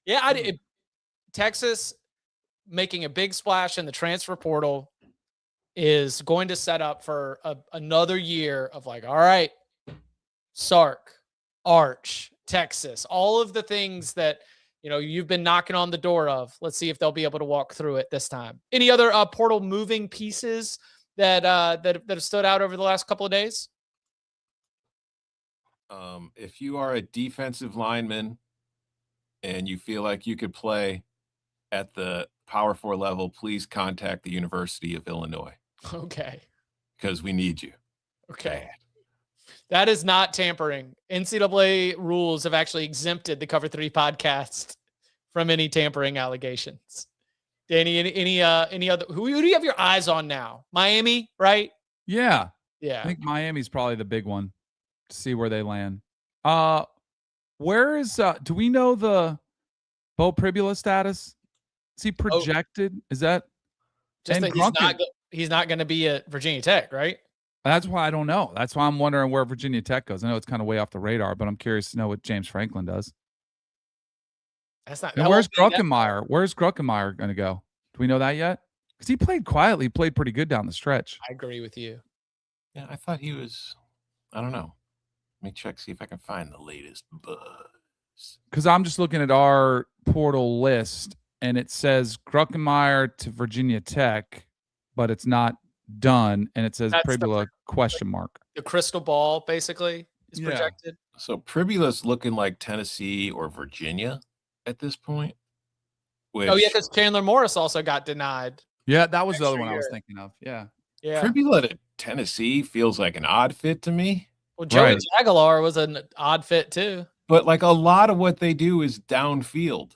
A: Yeah, Texas making a big splash in the transfer portal is going to set up for another year of like, all right, Sark, Arch, Texas, all of the things that you've been knocking on the door of. Let's see if they'll be able to walk through it this time. Any other portal moving pieces that have stood out over the last couple of days?
C: If you are a defensive lineman and you feel like you could play at the Power 4 level, please contact the University of Illinois.
A: Okay.
C: Because we need you.
A: Okay. That is not tampering. NCAA rules have actually exempted the Cover 3 podcast from any tampering allegations. Danny, any other? Who do you have your eyes on now? Miami, right?
B: Yeah.
A: Yeah.
B: I think Miami's probably the big one to see where they land. Where is do we know the Bo Pribula status? Is he projected? Is that
A: just that he's not going to be at Virginia Tech, right?
B: That's why I don't know. That's why I'm wondering where Virginia Tech goes. I know it's kind of way off the radar, but I'm curious to know what James Franklin does.
A: That's not.
B: And
A: that
B: where's
A: won't be that-
B: Druckenmeyer? Where's Druckenmeyer going to go? Do we know that yet? Because he played quietly, played pretty good down the stretch.
A: I agree with you.
C: Yeah, I thought he was. I don't know. Let me check, see if I can find the latest buzz.
B: Because I'm just looking at our portal list, and it says Druckenmeyer to Virginia Tech, but it's not done, and it says
A: That's the
B: Pribula question mark.
A: The crystal ball basically is
B: Yeah.
A: projected.
C: So Pribula's looking like Tennessee or Virginia at this point. Which,
A: Oh yeah, because Chandler Morris also got denied.
B: Yeah, that was the other
A: Extra
B: one I was
A: year.
B: thinking of. Yeah.
A: Yeah.
C: Pribula to Tennessee feels like an odd fit to me.
A: Well, Joey
B: Right.
A: Aguilar was an odd fit too.
C: But like a lot of what they do is downfield.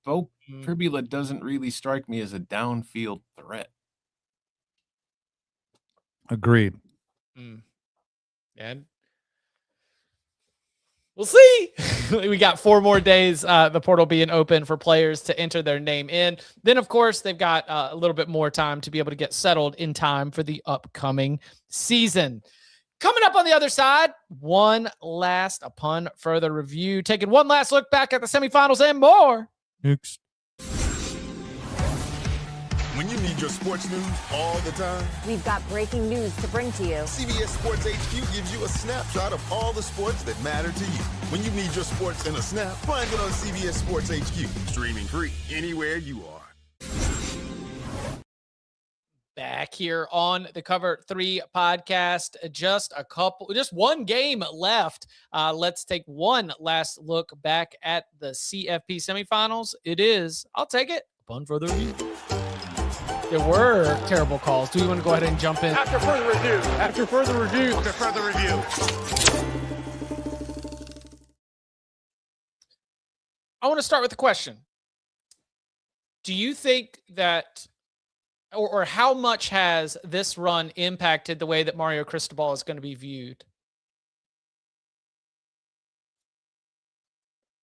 C: Bo
A: Mm.
C: Pribula doesn't really strike me as a downfield threat.
B: Agreed.
A: And we'll see. We got 4 more days. The portal being open for players to enter their name in. Then, of course, they've got a little bit more time to be able to get settled in time for the upcoming season. Coming up on the other side, one last upon further review, taking one last look back at the semifinals and more.
B: Next.
G: When you need your sports news all the time,
H: We've got breaking news to bring to you.
G: CBS Sports HQ gives you a snapshot of all the sports that matter to you. When you need your sports in a snap, find it on CBS Sports HQ, streaming free anywhere you are.
A: Back here on the Cover 3 podcast, just one game left. Let's take one last look back at the CFP semifinals. It is, I'll take it, upon further review. There were terrible calls. Do we want to go ahead and jump in?
F: After further review.
A: After further review.
F: After further review.
A: I want to start with a question. Do you think that, or how much has this run impacted the way that Mario Cristobal is going to be viewed?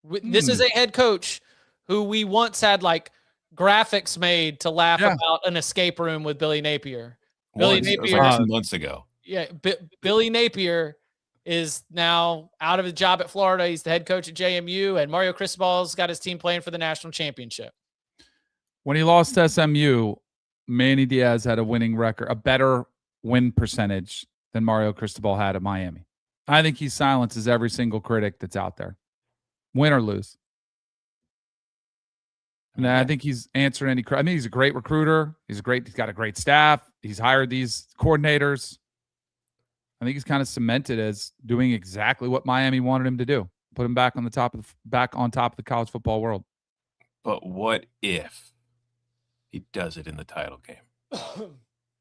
A: This is a head coach who we once had like graphics made to laugh about an escape room with Billy Napier. Billy
C: It was
A: Napier,
C: like 2 months ago.
A: yeah, Billy Napier is now out of his job at Florida. He's the head coach at JMU, and Mario Cristobal's got his team playing for the national championship.
B: When he lost to SMU, Manny Diaz had a winning record, a better win percentage than Mario Cristobal had at Miami. I think he silences every single critic that's out there, win or lose. And I think he's answering any. I mean, he's a great recruiter. He's got a great staff. He's hired these coordinators. I think he's kind of cemented as doing exactly what Miami wanted him to do. Put him back on top of the college football world.
C: But what if he does it in the title game?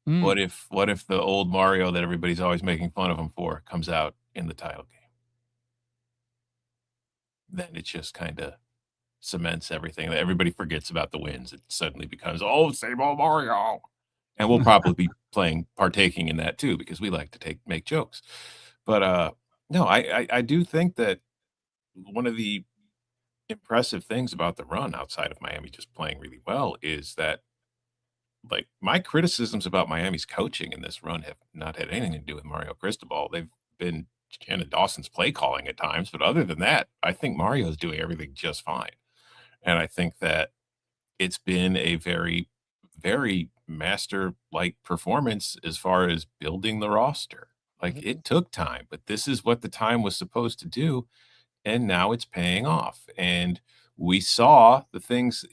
B: Mm.
C: What if the old Mario that everybody's always making fun of him for comes out in the title game? Then it just kind of cements everything. Everybody forgets about the wins. It suddenly becomes, oh, same old Mario. And we'll probably be partaking in that too, because we like to make jokes. But no, I do think that one of the impressive things about the run, outside of Miami just playing really well, is that like my criticisms about Miami's coaching in this run have not had anything to do with Mario Cristobal. They've been Shannon Dawson's play calling at times, but other than that, I think Mario's doing everything just fine. And I think that it's been a very, very master-like performance as far as building the roster. Like it took time, but this is what the time was supposed to do. And now it's paying off. And we saw the things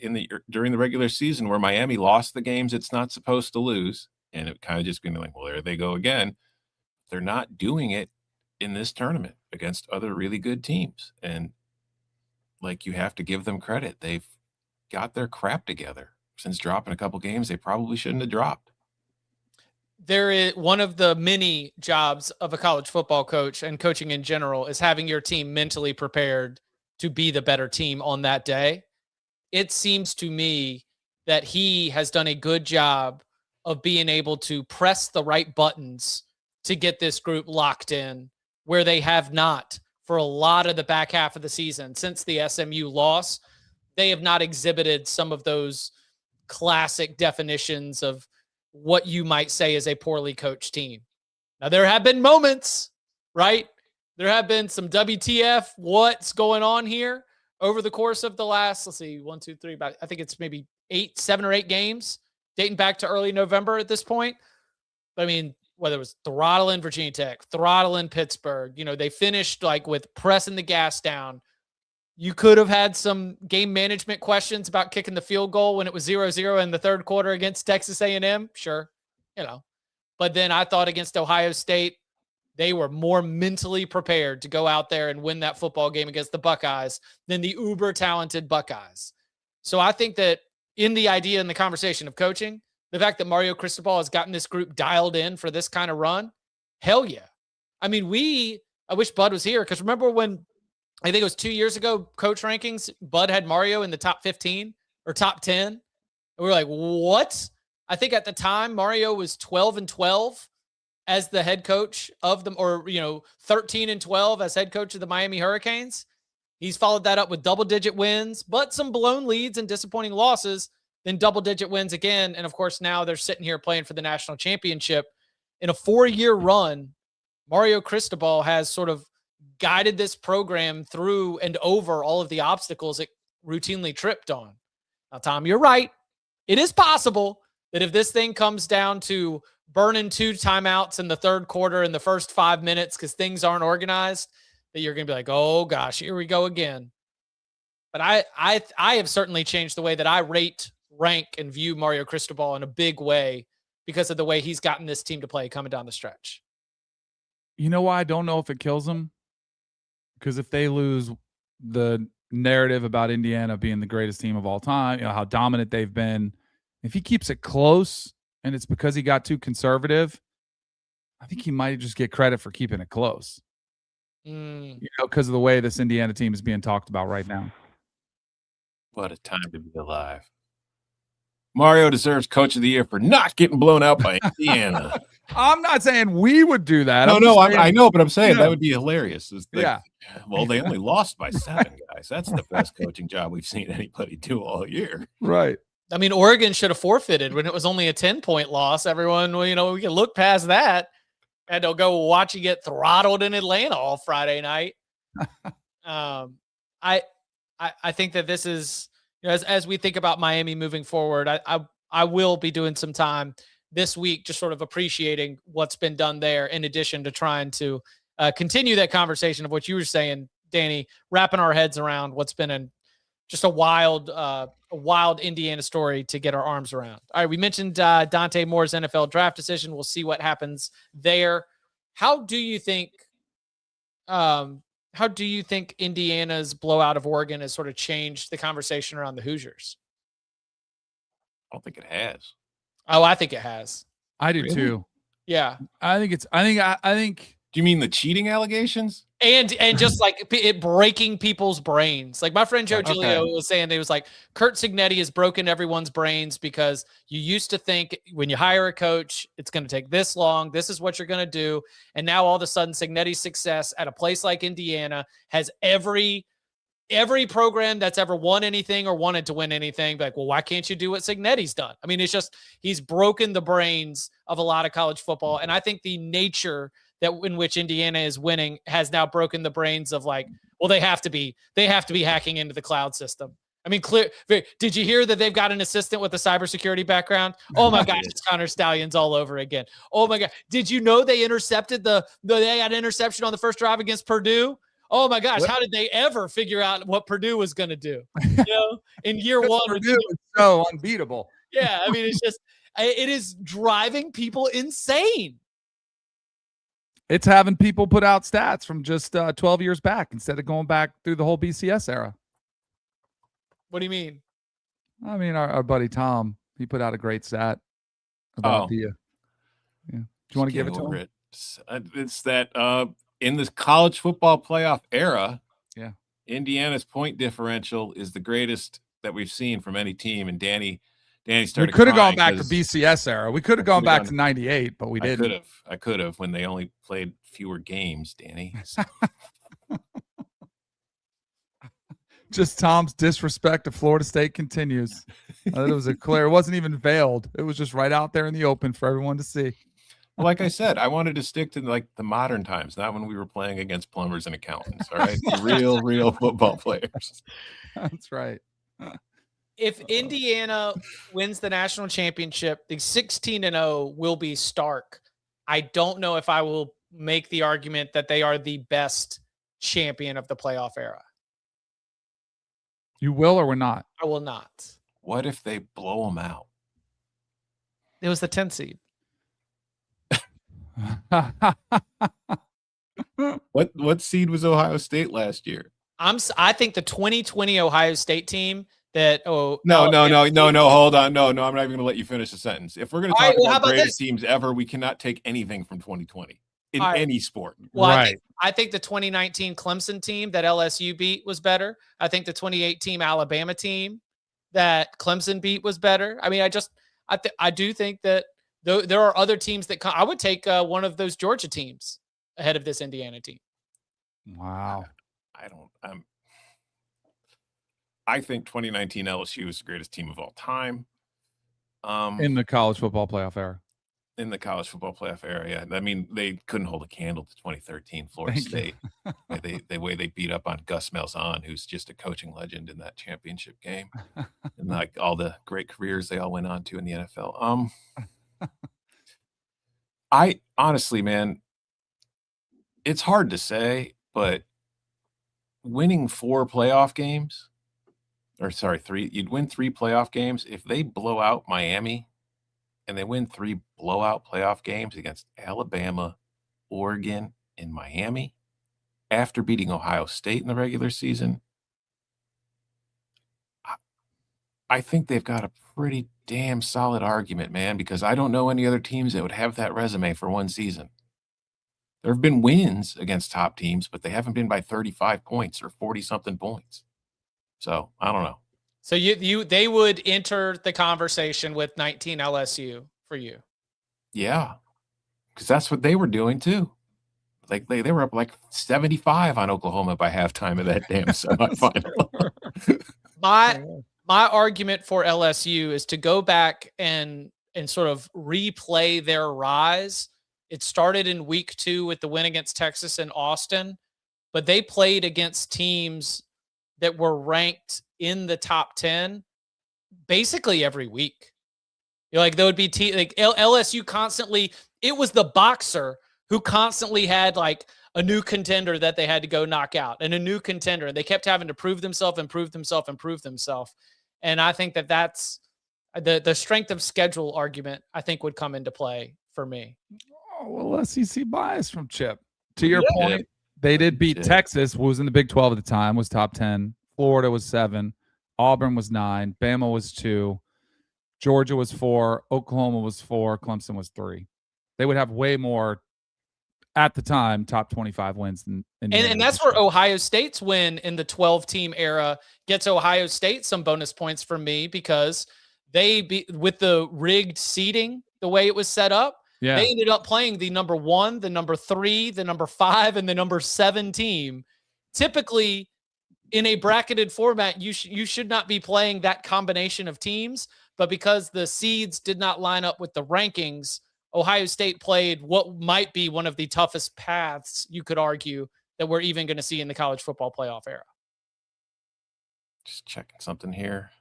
C: during the regular season where Miami lost the games it's not supposed to lose. And it kind of just been like, well, there they go again. They're not doing it in this tournament against other really good teams. And like, you have to give them credit. They've got their crap together. Since dropping a couple games they probably shouldn't have dropped.
A: There is one of the many jobs of a college football coach and coaching in general is having your team mentally prepared to be the better team on that day. It seems to me that he has done a good job of being able to press the right buttons to get this group locked in where they have not for a lot of the back half of the season. Since the SMU loss, they have not exhibited some of those classic definitions of what you might say is a poorly coached team. Now, there have been moments, right? There have been some WTF, what's going on here over the course of the last, let's see, 1, 2, 3, about, I think it's maybe 7 or 8 games dating back to early November at this point. But I mean, whether it was throttling Virginia Tech, throttling Pittsburgh, they finished like with pressing the gas down. You could have had some game management questions about kicking the field goal when it was 0-0 in the third quarter against Texas A&M. Sure. But then I thought against Ohio State, they were more mentally prepared to go out there and win that football game against the Buckeyes than the uber talented Buckeyes. So I think that in the idea and the conversation of coaching, the fact that Mario Cristobal has gotten this group dialed in for this kind of run, hell yeah. I mean, I wish Bud was here, because remember when, I think it was 2 years ago, coach rankings, Bud had Mario in the top 15 or top 10. And we were like, what? I think at the time, Mario was 12-12 as the head coach of them, or, 13-12 as head coach of the Miami Hurricanes. He's followed that up with double-digit wins, but some blown leads and disappointing losses, then double-digit wins again. And, of course, now they're sitting here playing for the national championship. In a 4-year run, Mario Cristobal has sort of guided this program through and over all of the obstacles it routinely tripped on. Now, Tom, you're right. It is possible that if this thing comes down to burning 2 timeouts in the third quarter in the first 5 minutes because things aren't organized, that you're going to be like, oh gosh, here we go again. But I have certainly changed the way that I rate, rank, and view Mario Cristobal in a big way because of the way he's gotten this team to play coming down the stretch.
B: You know why I don't know if it kills them? Because if they lose the narrative about Indiana being the greatest team of all time, how dominant they've been, if he keeps it close and it's because he got too conservative, I think he might just get credit for keeping it close. Because of the way this Indiana team is being talked about right now.
C: What a time to be alive. Mario deserves Coach of the Year for not getting blown out by Indiana.
B: I'm not saying we would do that.
C: I know, but I'm saying that would be hilarious.
B: Yeah.
C: Well, they only lost by 7, guys. That's the best coaching job we've seen anybody do all year.
B: Right.
A: I mean, Oregon should have forfeited when it was only a 10-point loss. Everyone, we can look past that. And they'll go watch you get throttled in Atlanta all Friday night. I think that this is, as we think about Miami moving forward, I will be doing some time this week just sort of appreciating what's been done there, in addition to trying to continue that conversation of what you were saying, Danny, wrapping our heads around what's been just a wild Indiana story to get our arms around. All right, we mentioned Dante Moore's NFL draft decision. We'll see what happens there. How do you think Indiana's blowout of Oregon has sort of changed the conversation around the Hoosiers?
C: I don't think it has.
A: Oh, I think it has.
B: I do too.
A: Yeah.
B: I think.
C: Do you mean the cheating allegations?
A: And just like it breaking people's brains. Like my friend Joe Giglio was saying, they was like, Kurt Cignetti has broken everyone's brains because you used to think when you hire a coach, it's going to take this long. This is what you're going to do. And now all of a sudden Cignetti's success at a place like Indiana has every program that's ever won anything or wanted to win anything. Like, well, why can't you do what Cignetti's done? I mean, it's just, he's broken the brains of a lot of college football. And I think the nature that in which Indiana is winning has now broken the brains of like, well, they have to be hacking into the cloud system. I mean, did you hear that they've got an assistant with a cybersecurity background? Oh my gosh, it's Connor Stallions all over again. Oh my God. Did you know they intercepted they had an interception on the first drive against Purdue? Oh my gosh, how did they ever figure out what Purdue was going to do? In year one,
B: Purdue is so unbeatable.
A: Yeah, I mean, it is driving people insane.
B: It's having people put out stats from just 12 years back instead of going back through the whole BCS era.
A: What do you mean?
B: I mean, our buddy Tom, he put out a great stat about yeah. Do you want to give it to him?
C: It's that in this college football playoff era, Indiana's point differential is the greatest that we've seen from any team. And Danny started.
B: We could have gone back to BCS era. We could have gone back to 98, but we didn't.
C: I could have when they only played fewer games, Danny. So.
B: Just Tom's disrespect to Florida State continues. It was it wasn't even veiled. It was just right out there in the open for everyone to see.
C: Like I said, I wanted to stick to like the modern times, not when we were playing against plumbers and accountants. All right, the real football players.
B: That's right.
A: If Indiana wins the national championship, the 16-0 will be stark. I don't know if I will make the argument that they are the best champion of the playoff era.
B: You will or will not?
A: I will not.
C: What if they blow them out?
A: It was the 10th seed.
C: What seed was Ohio State last year?
A: I think the 2020 Ohio State team that
C: No. Hold on. No, I'm not even going to let you finish the sentence. If we're going to talk about greatest teams ever, we cannot take anything from 2020 in any sport.
A: Well, right. I think the 2019 Clemson team that LSU beat was better. I think the 2018 Alabama team that Clemson beat was better. I mean, I do think that there are other teams that I would take one of those Georgia teams ahead of this Indiana team.
B: Wow.
C: I think 2019 LSU is the greatest team of all time.
B: In the college football playoff era.
C: In the college football playoff era, yeah. I mean, they couldn't hold a candle to 2013 Florida State. The way they beat up on Gus Malzahn, who's just a coaching legend in that championship game, and like all the great careers they all went on to in the NFL. I honestly, man, it's hard to say, but winning 3, you'd win 3 playoff games. If they blow out Miami and they win 3 blowout playoff games against Alabama, Oregon, and Miami after beating Ohio State in the regular season, I think they've got a pretty damn solid argument, man, because I don't know any other teams that would have that resume for one season. There have been wins against top teams, but they haven't been by 35 points or 40-something points. So I don't know.
A: So they would enter the conversation with 19 LSU for you.
C: Yeah, because that's what they were doing too. Like they were up like 75 on Oklahoma by halftime of that damn semifinal.
A: My argument for LSU is to go back and sort of replay their rise. It started in week 2 with the win against Texas and Austin, but they played against teams that were ranked in the top 10 basically every week. Like there would be like LSU constantly, it was the boxer who constantly had like a new contender that they had to go knock out and a new contender. They kept having to prove themselves. And I think that's the strength of schedule argument, I think, would come into play for me.
B: Oh, well, SEC bias from Chip. To your point, they did beat Texas, who was in the Big 12 at the time, was top 10. Florida was 7. Auburn was 9. Bama was 2. Georgia was 4. Oklahoma was 4. Clemson was 3. They would have way more, at the time, top 25 wins. And
A: that's where Ohio State's win in the 12-team era gets Ohio State some bonus points for me, because with the rigged seeding, the way it was set up, they ended up playing the number 1, the number 3, the number 5, and the number 7 team. Typically, in a bracketed format, you should not be playing that combination of teams, but because the seeds did not line up with the rankings, Ohio State played what might be one of the toughest paths, you could argue, that we're even going to see in the college football playoff era.
C: Just checking something here.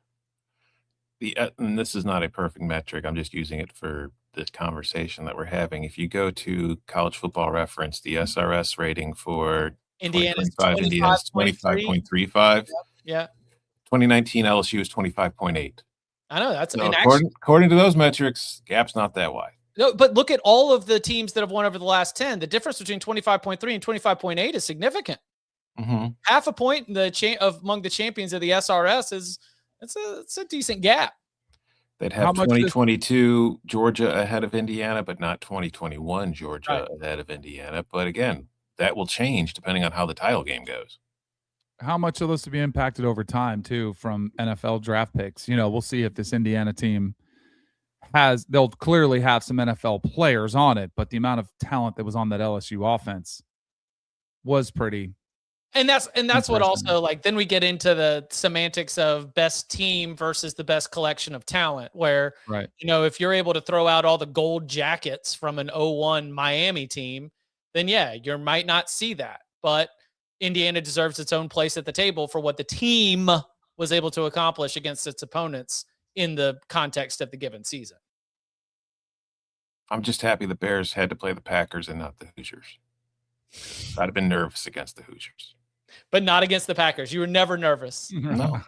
C: And this is not a perfect metric. I'm just using it for this conversation that we're having. If you go to College Football Reference, the SRS rating for
A: Indiana's
C: 25.35.
A: Yeah.
C: 2019 LSU is 25.8.
A: I know that's
C: according to those metrics, gap's not that wide.
A: No, but look at all of the teams that have won over the last 10. The difference between 25.3 and 25.8 is significant.
C: Mm-hmm.
A: Half a point among the champions of the SRS it's a decent gap.
C: They'd have 2022 Georgia ahead of Indiana, but not 2021 Georgia ahead of Indiana. But again, that will change depending on how the title game goes.
B: How much of this to be impacted over time too from NFL draft picks? We'll see if this Indiana team they'll clearly have some NFL players on it, but the amount of talent that was on that LSU offense was pretty
A: And that's what
B: person.
A: also, like, then we get into the semantics of best team versus the best collection of talent, where,
B: Right.
A: if you're able to throw out all the gold jackets from an 0-1 Miami team, then yeah, you might not see that. But Indiana deserves its own place at the table for what the team was able to accomplish against its opponents in the context of the given season.
C: I'm just happy the Bears had to play the Packers and not the Hoosiers. I'd have been nervous against the Hoosiers.
A: But not against the Packers. You were never nervous.
C: No.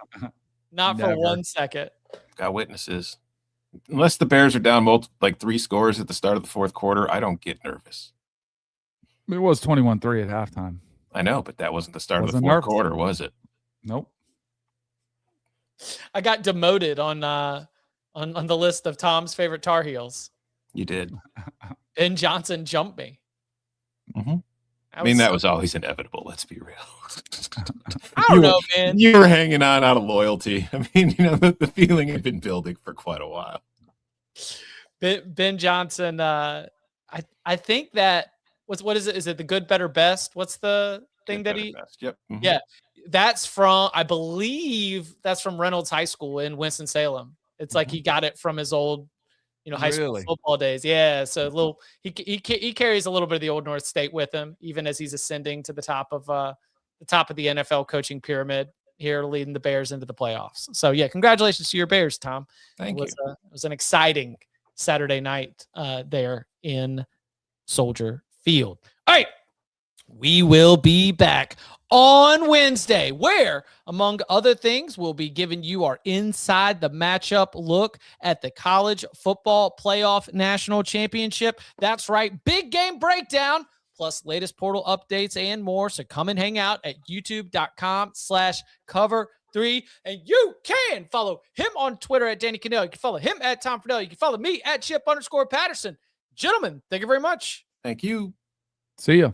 A: Not for
B: Never.
A: 1 second.
C: Got witnesses. Unless the Bears are down 3 scores at the start of the fourth quarter, I don't get nervous.
B: It was 21-3 at halftime.
C: I know, but that wasn't the start of the
B: Wasn't
C: fourth
B: nervous.
C: quarter, was it?
B: Nope.
A: I got demoted on the list of Tom's favorite Tar Heels.
C: You did.
A: Ben Johnson jumped me.
C: Mm-hmm. I mean, that was always inevitable. Let's be real.
A: I don't know, man.
C: You were hanging on out of loyalty. I mean, the feeling had been building for quite a while.
A: Ben Johnson. I think that what is it? Is it the good, better, best? What's the thing
C: Good,
A: that
C: better,
A: he?
C: best. Yep. Mm-hmm.
A: Yeah, that's from. I believe that's from Reynolds High School in Winston-Salem. It's like he got it from his old, high school
B: Really?
A: football days. Yeah, so he carries a little bit of the Old North State with him, even as he's ascending to the top of the NFL coaching pyramid here, leading the Bears into the playoffs. So yeah, congratulations to your Bears, Tom.
C: Thank you.
A: It was an exciting Saturday night there in Soldier Field. All right, we will be back on Wednesday, where, among other things, we'll be giving you our inside the matchup look at the college football playoff national championship. That's right, big game breakdown, plus latest portal updates and more. So come and hang out at youtube.com/cover3. And you can follow him on Twitter at Danny Kanell. You can follow him at Tom Fornelli. You can follow me at Chip_Patterson. Gentlemen, thank you very much.
C: Thank you.
B: See ya.